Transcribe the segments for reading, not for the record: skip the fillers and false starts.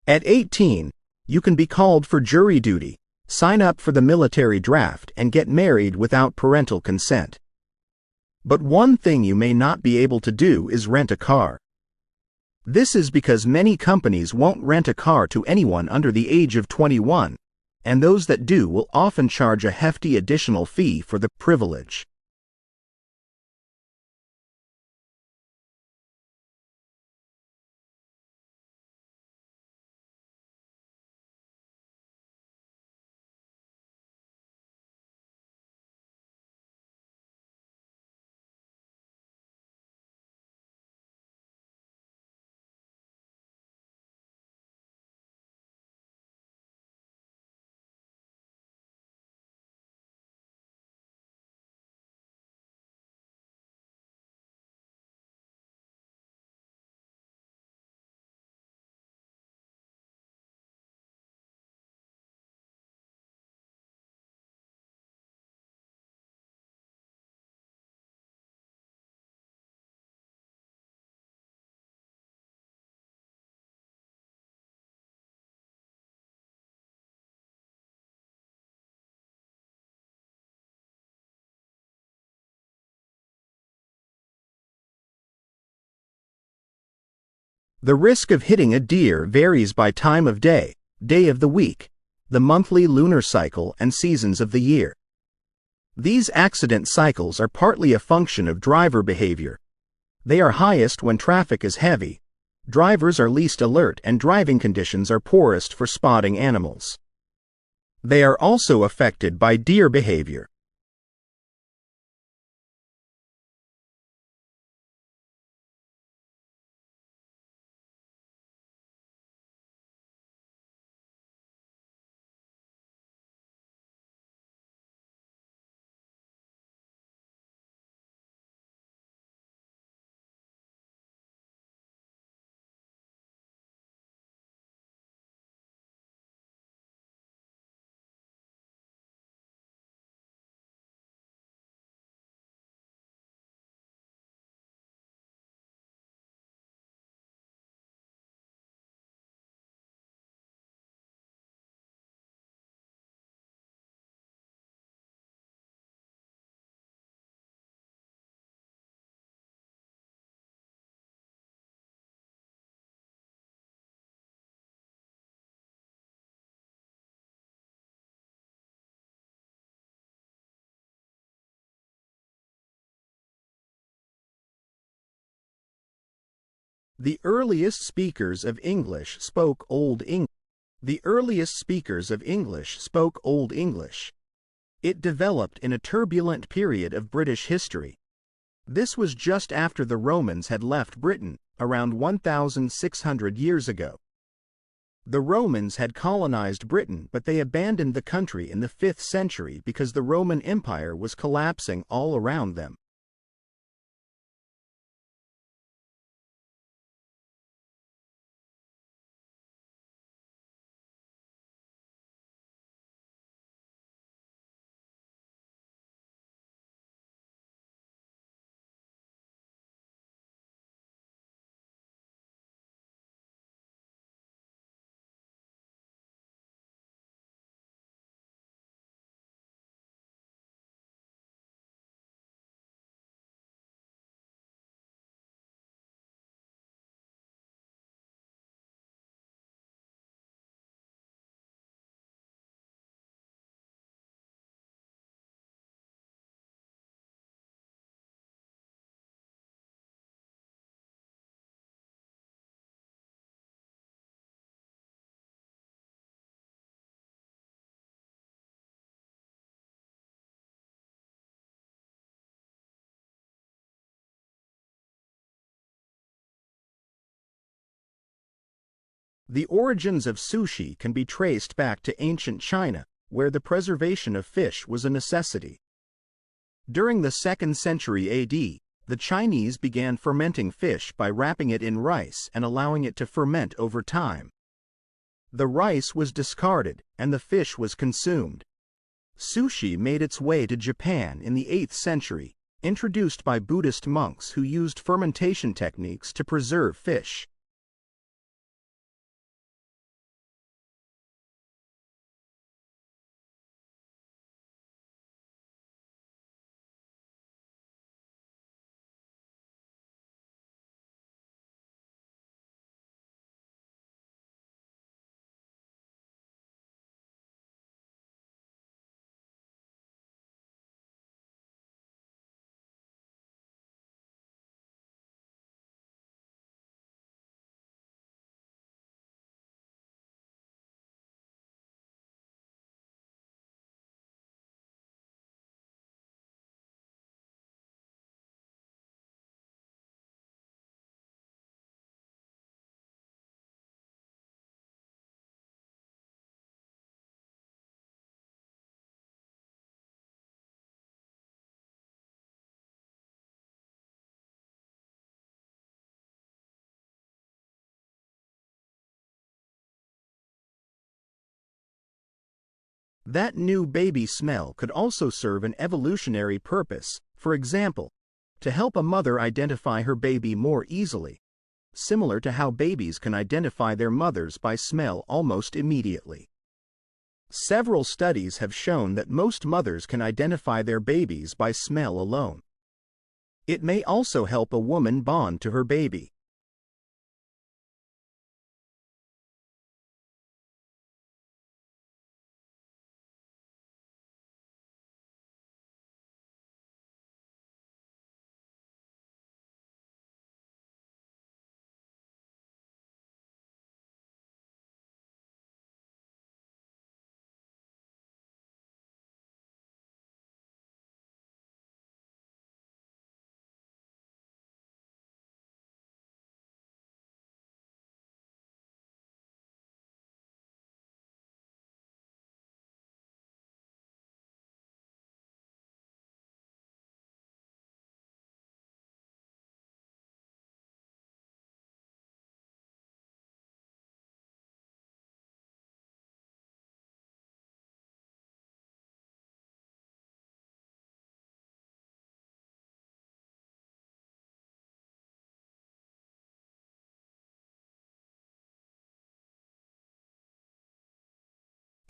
At 18, you can be called for jury duty, sign up for the military draft, and get married without parental consent. But one thing you may not be able to do is rent a car. This is because many companies won't rent a car to anyone under the age of 21, and those that do will often charge a hefty additional fee for the privilege. The risk of hitting a deer varies by time of day, day of the week, the monthly lunar cycle, and seasons of the year. These accident cycles are partly a function of driver behavior. They are highest when traffic is heavy, drivers are least alert, and driving conditions are poorest for spotting animals. They are also affected by deer behavior. The earliest speakers of English spoke Old English. The earliest speakers of English spoke Old English. It developed in a turbulent period of British history. This was just after the Romans had left Britain, around 1,600 years ago. The Romans had colonized Britain, but they abandoned the country in the 5th century because the Roman Empire was collapsing all around them. The origins of sushi can be traced back to ancient China, where the preservation of fish was a necessity. During the 2nd century AD, the Chinese began fermenting fish by wrapping it in rice and allowing it to ferment over time. The rice was discarded, and the fish was consumed. Sushi made its way to Japan in the 8th century, introduced by Buddhist monks who used fermentation techniques to preserve fish. That new baby smell could also serve an evolutionary purpose, for example, to help a mother identify her baby more easily, similar to how babies can identify their mothers by smell almost immediately. Several studies have shown that most mothers can identify their babies by smell alone. It may also help a woman bond to her baby.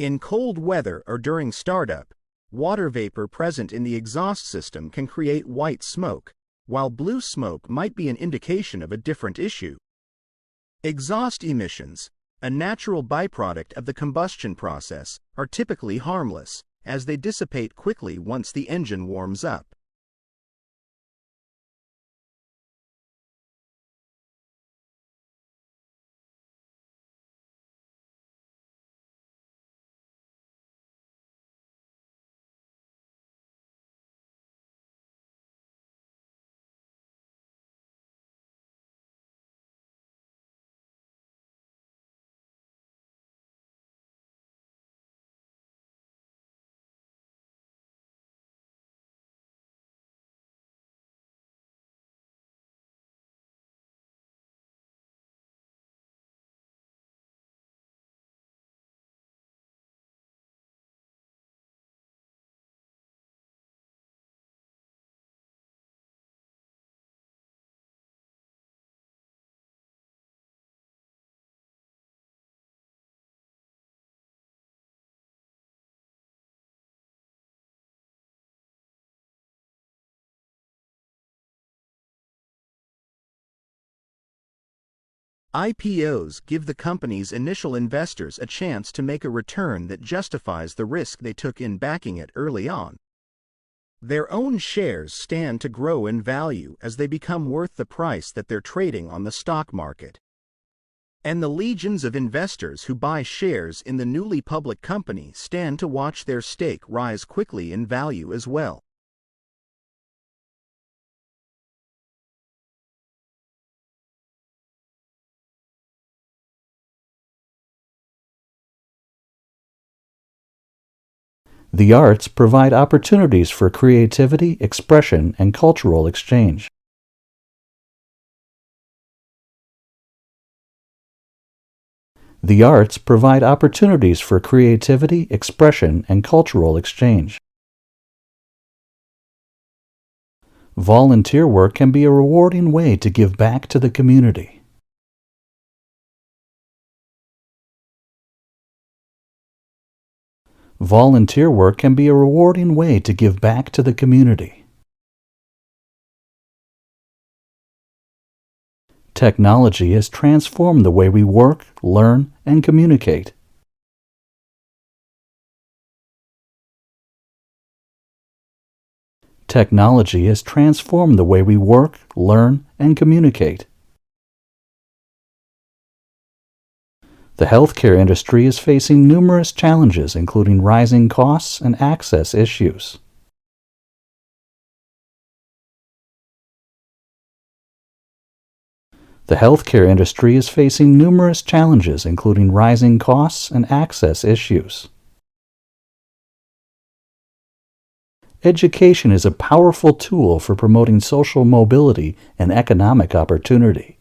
In cold weather or during startup, water vapor present in the exhaust system can create white smoke, while blue smoke might be an indication of a different issue. Exhaust emissions, a natural byproduct of the combustion process, are typically harmless, as they dissipate quickly once the engine warms up. IPOs give the company's initial investors a chance to make a return that justifies the risk they took in backing it early on. Their own shares stand to grow in value as they become worth the price that they're trading on the stock market. And the legions of investors who buy shares in the newly public company stand to watch their stake rise quickly in value as well. The arts provide opportunities for creativity, expression, and cultural exchange. The arts provide opportunities for creativity, expression, and cultural exchange. Volunteer work can be a rewarding way to give back to the community. Volunteer work can be a rewarding way to give back to the community. Technology has transformed the way we work, learn, and communicate. Technology has transformed the way we work, learn, and communicate. The healthcare industry is facing numerous challenges, including rising costs and access issues. The healthcare industry is facing numerous challenges, including rising costs and access issues. Education is a powerful tool for promoting social mobility and economic opportunity.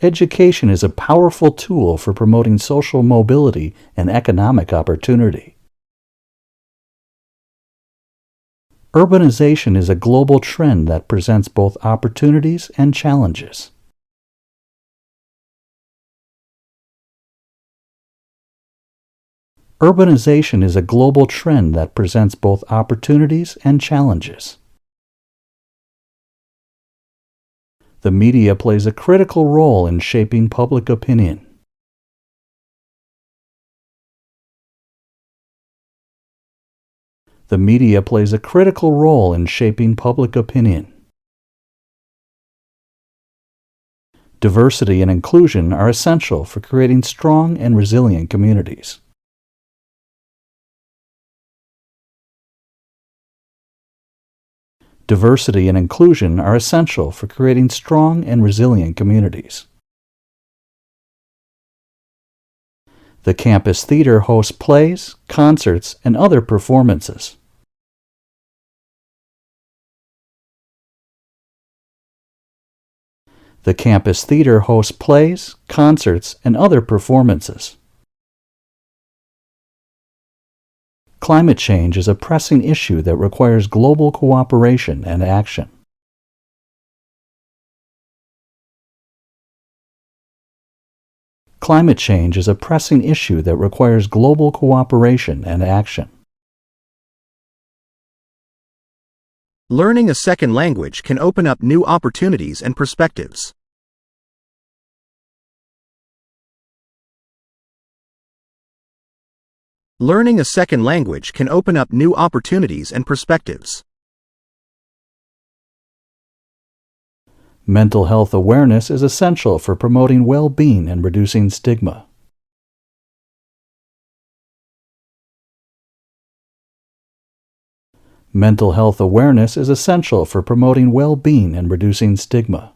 Education is a powerful tool for promoting social mobility and economic opportunity. Urbanization is a global trend that presents both opportunities and challenges. Urbanization is a global trend that presents both opportunities and challenges. The media plays a critical role in shaping public opinion. The media plays a critical role in shaping public opinion. Diversity and inclusion are essential for creating strong and resilient communities. Diversity and inclusion are essential for creating strong and resilient communities. The campus theater hosts plays, concerts, and other performances. The campus theater hosts plays, concerts, and other performances. Climate change is a pressing issue that requires global cooperation and action. Climate change is a pressing issue that requires global cooperation and action. Learning a second language can open up new opportunities and perspectives. Learning a second language can open up new opportunities and perspectives. Mental health awareness is essential for promoting well-being and reducing stigma. Mental health awareness is essential for promoting well-being and reducing stigma.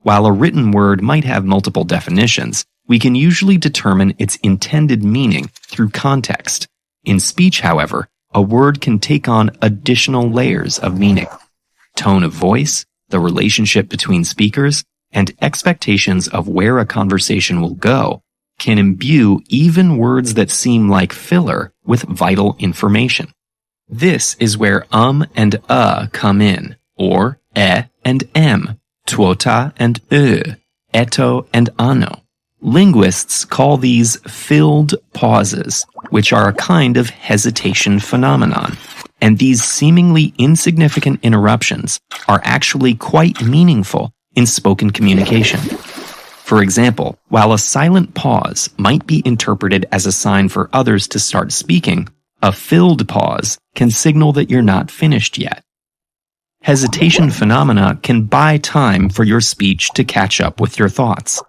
While a written word might have multiple definitions, we can usually determine its intended meaning through context. In speech, however, a word can take on additional layers of meaning. Tone of voice, the relationship between speakers, and expectations of where a conversation will go can imbue even words that seem like filler with vital information. This is where and come in, or and m, tuota and eto and ano. Linguists call these filled pauses, which are a kind of hesitation phenomenon, and these seemingly insignificant interruptions are actually quite meaningful in spoken communication. For example, while a silent pause might be interpreted as a sign for others to start speaking, a filled pause can signal that you're not finished yet. Hesitation phenomena can buy time for your speech to catch up with your thoughts,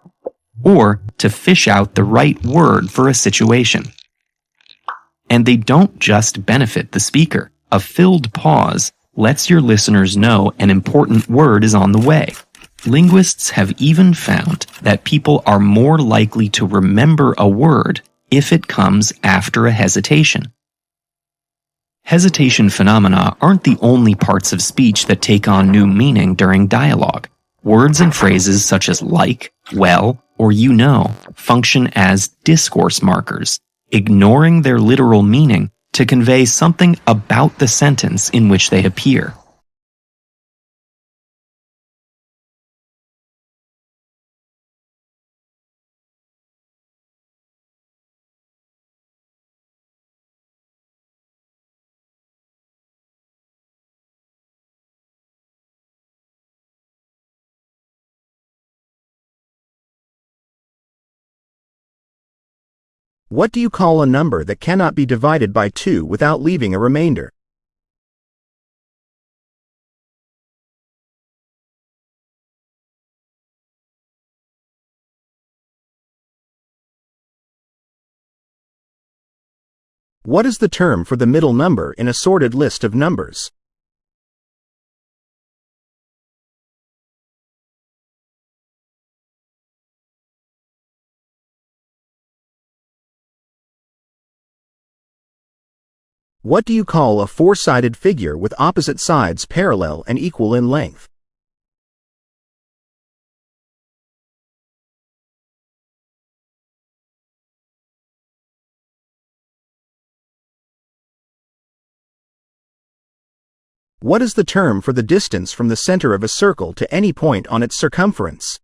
or to fish out the right word for a situation. And they don't just benefit the speaker. A filled pause lets your listeners know an important word is on the way. Linguists have even found that people are more likely to remember a word if it comes after a hesitation. Hesitation phenomena aren't the only parts of speech that take on new meaning during dialogue. Words and phrases such as like, well, or you know function as discourse markers, ignoring their literal meaning to convey something about the sentence in which they appear. What do you call a number that cannot be divided by 2 without leaving a remainder? What is the term for the middle number in a sorted list of numbers? What do you call a four-sided figure with opposite sides parallel and equal in length? What is the term for the distance from the center of a circle to any point on its circumference?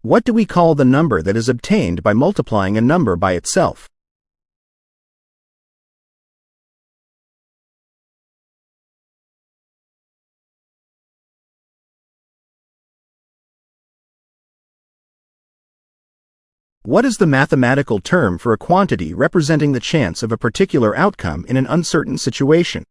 What do we call the number that is obtained by multiplying a number by itself? What is the mathematical term for a quantity representing the chance of a particular outcome in an uncertain situation?